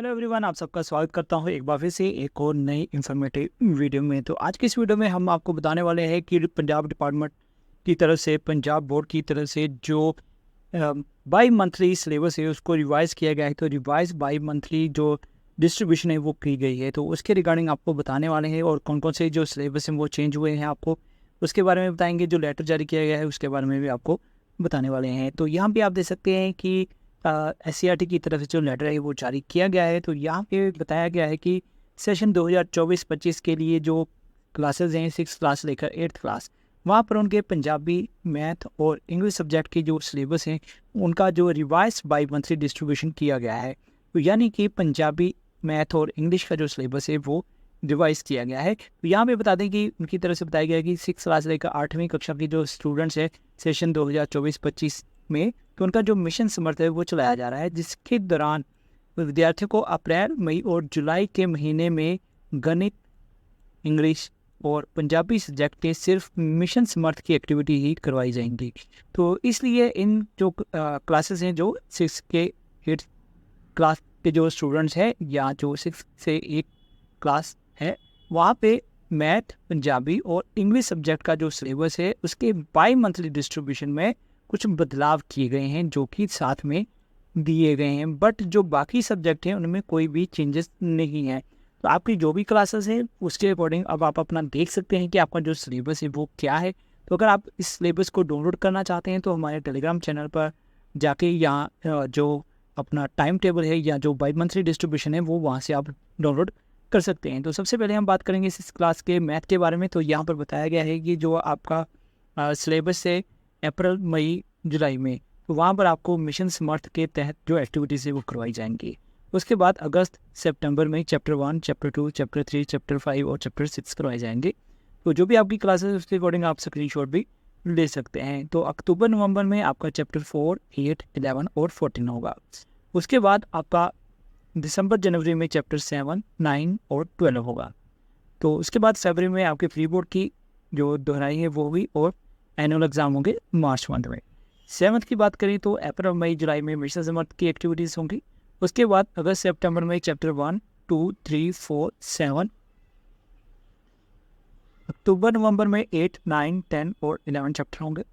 Hello everyone, आप सबका स्वागत करता हूं एक बार फिर से एक और नई इन्फॉर्मेटिव वीडियो में। तो आज की इस वीडियो में हम आपको बताने वाले हैं कि पंजाब डिपार्टमेंट की तरफ से, पंजाब बोर्ड की तरफ से जो बाई मंथली सिलेबस है उसको रिवाइज़ किया गया है। तो रिवाइज बाई मंथली जो डिस्ट्रीब्यूशन है वो की गई है, तो उसके रिगार्डिंग आपको बताने वाले हैं। और कौन कौन से जो सिलेबस हैं वो चेंज हुए हैं आपको उसके बारे में बताएंगे। जो लेटर जारी किया गया है उसके बारे में भी आपको बताने वाले हैं। तो यहाँ पे आप देख सकते हैं कि SCERT की तरफ से जो लेटर है वो जारी किया गया है। तो यहाँ पे बताया गया है कि सेशन 2024-25 के लिए जो क्लासेस हैं 6 क्लास लेकर 8th क्लास, वहाँ पर उनके पंजाबी, मैथ और इंग्लिश सब्जेक्ट के जो सिलेबस हैं उनका जो रिवाइज बाई मंथली डिस्ट्रीब्यूशन किया गया है। तो यानी कि पंजाबी, मैथ और इंग्लिश का जो सिलेबस है वो रिवाइज किया गया है। तो यहाँ पे बता दें कि उनकी तरफ से बताया गया है कि 6 क्लास लेकर 8वीं कक्षा की जो स्टूडेंट्स हैं सेशन 2024-25 में, तो उनका जो मिशन समर्थ है वो चलाया जा रहा है, जिसके दौरान विद्यार्थियों को अप्रैल, मई और जुलाई के महीने में गणित, इंग्लिश और पंजाबी सब्जेक्ट के सिर्फ मिशन समर्थ की एक्टिविटी ही करवाई जाएंगी। तो इसलिए इन जो क्लासेस हैं, जो 6 के 8 क्लास के जो स्टूडेंट्स हैं या जो 6 से 1 क्लास है, वहाँ पे मैथ, पंजाबी और इंग्लिश सब्जेक्ट का जो सिलेबस है उसके बाई मंथली डिस्ट्रीब्यूशन में कुछ बदलाव किए गए हैं जो कि साथ में दिए गए हैं। बट जो बाकी सब्जेक्ट हैं उनमें कोई भी चेंजेस नहीं है। तो आपकी जो भी क्लासेस हैं उसके अकॉर्डिंग अब आप अपना देख सकते हैं कि आपका जो सिलेबस है वो क्या है। तो अगर आप इस सिलेबस को डाउनलोड करना चाहते हैं तो हमारे टेलीग्राम चैनल पर जाके यहाँ जो अपना टाइम टेबल है या जो बाई मंथली डिस्ट्रीब्यूशन है वो वहाँ से आप डाउनलोड कर सकते हैं। तो सबसे पहले हम बात करेंगे इस क्लास के मैथ के बारे में। तो यहाँ पर बताया गया है कि जो आपका सिलेबस है अप्रैल, मई, जुलाई में, तो वहाँ पर आपको मिशन समर्थ के तहत जो एक्टिविटीज़ है वो करवाई जाएंगी। उसके बाद अगस्त, सितंबर में चैप्टर 1, चैप्टर 2, चैप्टर 3, चैप्टर 5 और चैप्टर 6 करवाए जाएंगे। तो जो भी आपकी क्लासेस उसके अकॉर्डिंग आप स्क्रीनशॉट भी ले सकते हैं। तो अक्टूबर, नवंबर में आपका चैप्टर 4, 8, 11 और 14 होगा। उसके बाद आपका दिसंबर, जनवरी में चैप्टर 7, 9 और 12 होगा। तो उसके बाद फरवरी में आपके प्री बोर्ड की जो दोहराई है वो हुई और एनुअल एग्जाम होंगे मार्च मंथ में। 7th की बात करें तो अप्रैल, मई, जुलाई में मिशन समर्थ की एक्टिविटीज़ होंगी। उसके बाद अगस्त, सितंबर में चैप्टर 1, 2, 3, 4, 7, अक्टूबर, नवंबर में 8, 9, 10 और 11 चैप्टर होंगे।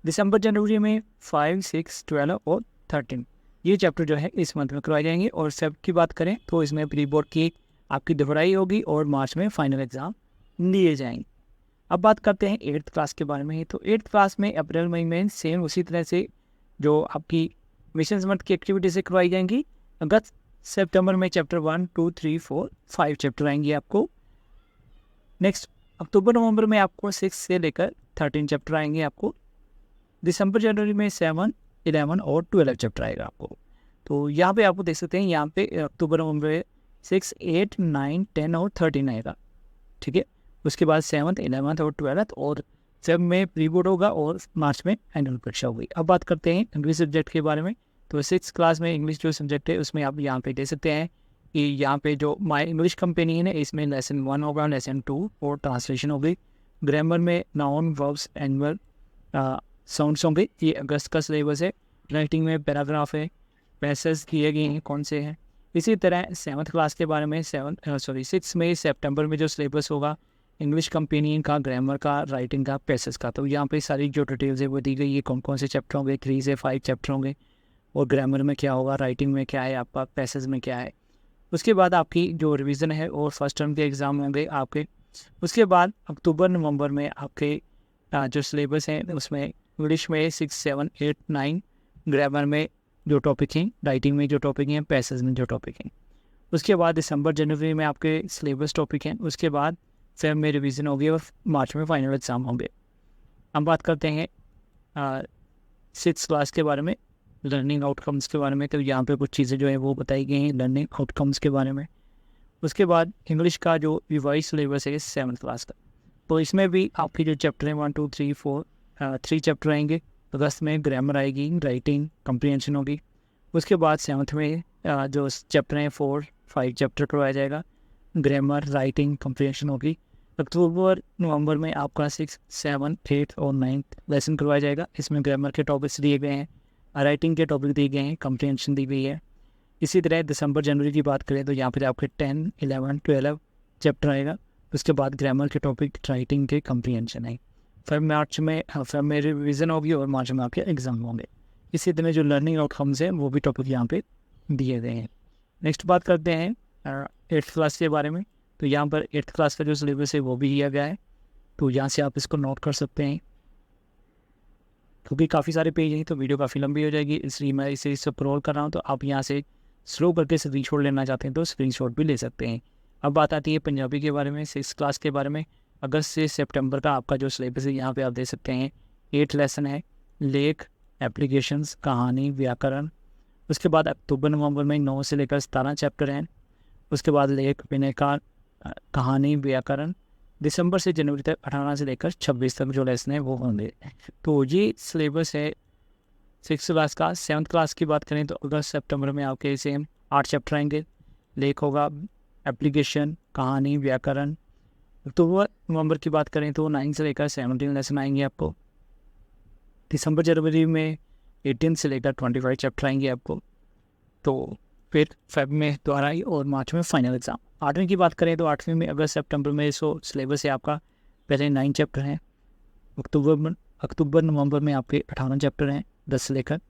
दिसंबर, जनवरी में 5, 6, 12 और 13 ये चैप्टर जो है इस मंथ में करवाए जाएंगे। और सब की बात करें तो इसमें प्री बोर्ड की आपकी दोहराई होगी और मार्च में फाइनल एग्ज़ाम लिए जाएंगे। अब बात करते हैं 8th क्लास के बारे में। तो 8th क्लास में अप्रैल, मई में सेम उसी तरह से जो आपकी मिशन समर्थ की एक्टिविटी से करवाई जाएंगी। अगस्त, सितंबर में चैप्टर 1, 2, 3, 4, 5 चैप्टर आएंगे आपको। नेक्स्ट अक्टूबर, नवंबर में आपको 6 से लेकर 13 चैप्टर आएंगे आपको। दिसंबर, जनवरी में 7, 11 और 12 चैप्टर आएगा आपको। तो यहाँ पे आपको देख सकते हैं, यहाँ पे अक्टूबर, नवंबर में 6, 8, 9, 10 और 13 आएगा, ठीक है। उसके बाद 7th, 11th और 12th और सब में प्री बोर्ड होगा और मार्च में एनुअल परीक्षा होगी। अब बात करते हैं इंग्लिश सब्जेक्ट के बारे में। तो 6th क्लास में इंग्लिश जो सब्जेक्ट है उसमें आप यहाँ पे देख सकते हैं कि यहाँ पे जो माई इंग्लिश कंपनी है ना, इसमें लेसन 1 होगा, लेसन 2 और ट्रांसलेशन होगी। ग्रामर में नाउन, वर्ब्स, एनुअल साउंड्स होंगे, ये अगस्त का सिलेबस है। राइटिंग में पैराग्राफ है, पैसेज किए गए हैं कौन से हैं। इसी तरह 7th क्लास के बारे में 6 में सितंबर में जो सिलेबस होगा इंग्लिश कंपेनियन का, ग्रामर का, राइटिंग का, पैसेज का। तो यहाँ पे सारी जो डिटेल्स है वो दी गई है, कौन कौन से चैप्टर होंगे, 3 से 5 चैप्टर होंगे और ग्रामर में क्या होगा, राइटिंग में क्या है आपका, पैसेज में क्या है। उसके बाद आपकी जो रिवीजन है और फर्स्ट टर्म के एग्ज़ाम होंगे आपके। उसके बाद अक्टूबर, नवंबर में आपके जो सिलेबस हैं उसमें इंग्लिश में 6, 7, 8, 9, ग्रामर में जो टॉपिक हैं, राइटिंग में जो टॉपिक हैं, पैसेज में जो टॉपिक हैं। उसके बाद दिसंबर, जनवरी में आपके सिलेबस टॉपिक हैं। उसके बाद फेब में रिवीजन होगी और मार्च में फाइनल एग्ज़ाम होंगे। हम बात करते हैं 6th क्लास के बारे में, लर्निंग आउटकम्स के बारे में। तो यहाँ पे कुछ चीज़ें जो है वो बताई गई हैं लर्निंग आउटकम्स के बारे में। उसके बाद इंग्लिश का जो रिवाइज सिलेबस है 7th क्लास का, तो इसमें भी आपके जो चैप्टर हैं 1, 2, 3, 4 3 चैप्टर आएंगे। अगस्त में ग्रामर आएगी, राइटिंग, कंप्रीहेंशन होगी। उसके बाद 7th में जो चैप्टर हैं 4, 5 चैप्टर करवाया जाएगा, ग्रामर, राइटिंग, कंप्रीहेंशन होगी। अक्टूबर, नवंबर में आपका 6, 7, 8 और 9th लेसन करवाया जाएगा। इसमें ग्रामर के टॉपिक्स दिए गए हैं, राइटिंग के टॉपिक दिए गए हैं, कंप्रीहेंशन दी गई है। इसी तरह दिसंबर जनवरी की बात करें तो यहाँ पर आपके 10, 11, 12 चैप्टर आएगा। उसके बाद ग्रामर के टॉपिक, राइटिंग के कम्प्रीहेंशन है। फेब में रिविज़न होगी और मार्च में आपके एग्ज़ाम होंगे। इसी तरह जो लर्निंग आउटकम्स हैं वो भी टॉपिक यहाँ पे दिए गए हैं। नेक्स्ट बात करते हैं 8th क्लास के बारे में। तो यहाँ पर 8th क्लास का जो सिलेबस है वो भी दिया गया है, तो यहाँ से आप इसको नोट कर सकते हैं। क्योंकि काफ़ी सारे पेज हैं तो वीडियो काफ़ी लंबी हो जाएगी, इसलिए मैं इसे स्क्रॉल कर रहा हूँ। तो आप यहाँ से स्लो करके स्क्रीनशॉट लेना चाहते हैं तो स्क्रीनशॉट भी ले सकते हैं। अब बात आती है पंजाबी के बारे में, 6th क्लास के बारे में। अगस्त से सितंबर का आपका जो सिलेबस है यहाँ पे आप देख सकते हैं 8 लेसन है, लेख, एप्लीकेशंस, कहानी, व्याकरण। उसके बाद अक्टूबर नवंबर में 9 से लेकर 17 चैप्टर हैं। उसके बाद लेख, विनयकार, कहानी, व्याकरण। दिसंबर से जनवरी तक 18 से लेकर 26 तक जो लेसन है वो होंगे। तो ये सिलेबस है 6th क्लास का। 7th क्लास की बात करें तो अगस्त सितंबर में आपके सेम 8 चैप्टर आएंगे। लेख होगा, एप्लीकेशन, कहानी, व्याकरण। अक्टूबर नवंबर की बात करें तो 9 से लेकर 17 लेसन आएंगे आपको। दिसंबर जनवरी में 18 से लेकर 25 चैप्टर आएंगे आपको। तो फिर फेब में दोहराई और मार्च में फाइनल एग्ज़ाम। 8वीं की बात करें तो 8वीं में अगस्त सितंबर में सिलेबस है आपका पहले 9 चैप्टर हैं। अक्टूबर नवंबर में आपके 18 चैप्टर हैं 10 से लेकर,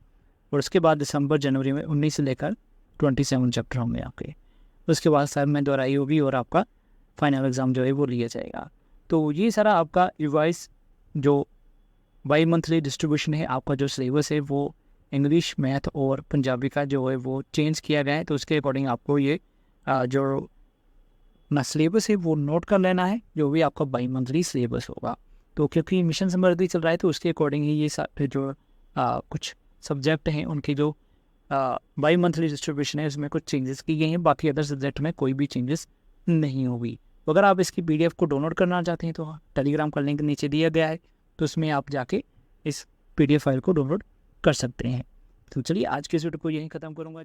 और उसके बाद दिसंबर जनवरी में 19 से लेकर 27 चैप्टर होंगे आपके। उसके बाद फेब में दोहराई होगी और आपका फाइनल एग्ज़ाम जो है वो लिया जाएगा। तो ये सारा आपका रिवाइज जो बाई मंथली डिस्ट्रीब्यूशन है, आपका जो सिलेबस है वो इंग्लिश, मैथ और पंजाबी का जो है वो चेंज किया गया है। तो उसके अकॉर्डिंग आपको ये जो अपना सिलेबस है वो नोट कर लेना है, जो भी आपका बाई मंथली सिलेबस होगा। तो क्योंकि मिशन समृद्धि चल रहा है तो उसके अकॉर्डिंग ही ये जो कुछ सब्जेक्ट हैं उनकी जो बाई मंथली डिस्ट्रीब्यूशन है उसमें कुछ चेंजेस की गई हैं, बाकी अदर सब्जेक्ट में कोई भी चेंजेस नहीं होगी। तो अगर आप इसकी PDF को डाउनलोड करना चाहते हैं तो टेलीग्राम का लिंक नीचे दिया गया है, तो उसमें आप जाके इस PDF फाइल को डाउनलोड कर सकते हैं। तो चलिए आज के इस वीडियो को यहीं ख़त्म करूँगा।